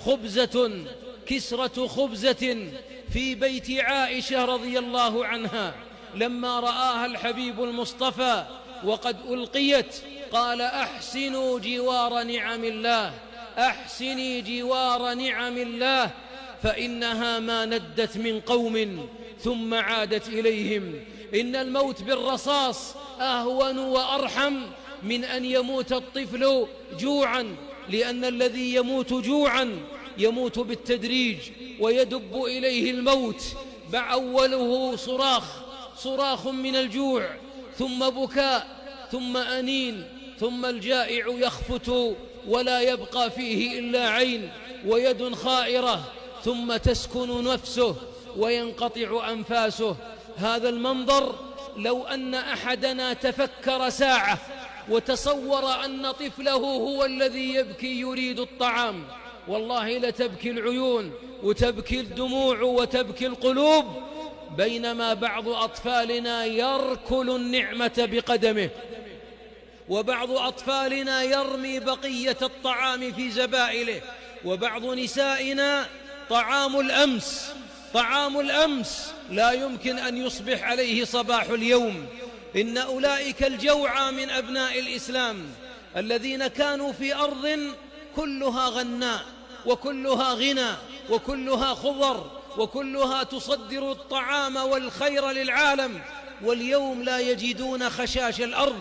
خبزة كسرة خبزة في بيت عائشة رضي الله عنها، لما رآها الحبيب المصطفى وقد ألقيت قال: أحسنوا جوار نعم الله، أحسني جوار نعم الله، فإنها ما ندت من قوم ثم عادت إليهم. إن الموت بالرصاص أهون وأرحم من أن يموت الطفل جوعا، لأن الذي يموت جوعا يموت بالتدريج ويدب إليه الموت، أوله صراخ من الجوع، ثم بكاء، ثم أنين، ثم الجائع يخفت ولا يبقى فيه إلا عين ويد خائرة، ثم تسكن نفسه وينقطع أنفاسه. هذا المنظر لو أن أحدنا تفكر ساعة وتصور أن طفله هو الذي يبكي يريد الطعام، والله لتبكي العيون وتبكي الدموع وتبكي القلوب، بينما بعض أطفالنا يركل النعمة بقدمه، وبعض أطفالنا يرمي بقية الطعام في زبائله، وبعض نسائنا طعام الأمس لا يمكن أن يصبح عليه صباح اليوم. إن أولئك الجوعى من أبناء الإسلام الذين كانوا في أرض كلها غناء وكلها غنى وكلها خضر وكلها تصدر الطعام والخير للعالم، واليوم لا يجدون خشاش الأرض.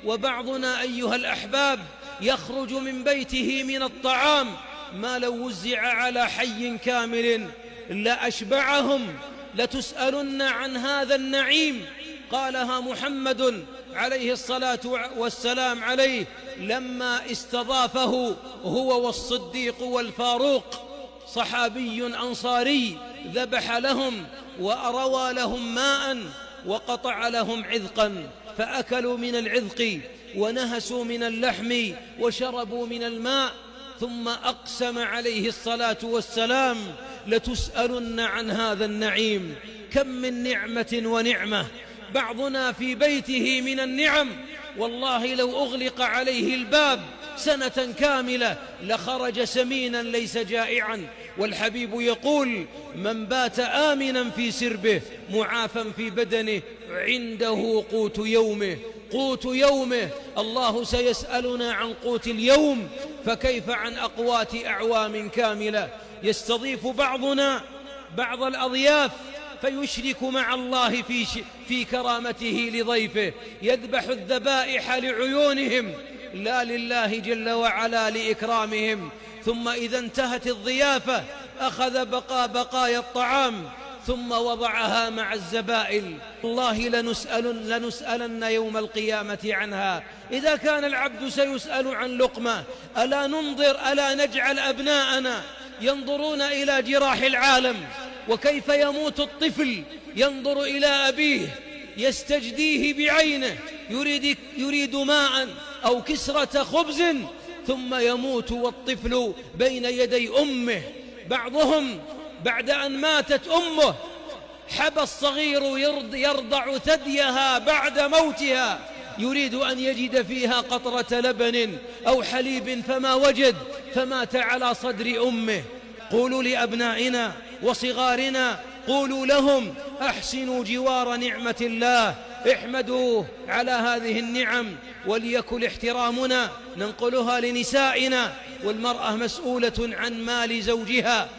وبعضنا أيها الأحباب يخرج من بيته من الطعام ما لو وزع على حي كامل لأشبعهم. لتسألن عن هذا النعيم قالها محمد عليه الصلاة والسلام عليه لما استضافه هو والصديق والفاروق، صحابي أنصاري، ذبح لهم وأروى لهم ماء وقطع لهم عذقا، فأكلوا من العذق ونهسوا من اللحم وشربوا من الماء، ثم أقسم عليه الصلاة والسلام: لتسألن عن هذا النعيم. كم من نعمة ونعمة بعضنا في بيته من النعم، والله لو أغلق عليه الباب سنة كاملة لخرج سمينا ليس جائعا. والحبيب يقول: من بات آمنا في سربه معافا في بدنه عنده قوت يومه. قوت يومه، الله سيسألنا عن قوت اليوم، فكيف عن أقوات أعوام كاملة؟ يستضيف بعضنا بعض الأضياف فيشرك مع الله في كرامته لضيفه، يذبح الذبائح لعيونهم لا لله جل وعلا لإكرامهم، ثم إذا انتهت الضيافة أخذ بقايا الطعام ثم وضعها مع الزبائل. الله لنسألن يوم القيامة عنها. إذا كان العبد سيسأل عن لقمة، ألا نجعل أبناءنا ينظرون إلى جراح العالم، وكيف يموت الطفل ينظر إلى أبيه يستجديه بعينه يريد ماء أو كسرة خبز، ثم يموت والطفل بين يدي أمه. بعضهم بعد أن ماتت أمه حبى الصغير يرضع ثديها بعد موتها، يريد أن يجد فيها قطرة لبن أو حليب فما وجد، فمات على صدر أمه. قولوا لأبنائنا وصغارنا، قولوا لهم: أحسنوا جوار نعمة الله، احمدوه على هذه النعم، وليكن احترامنا ننقلها لنسائنا. والمرأة مسؤولة عن مال زوجها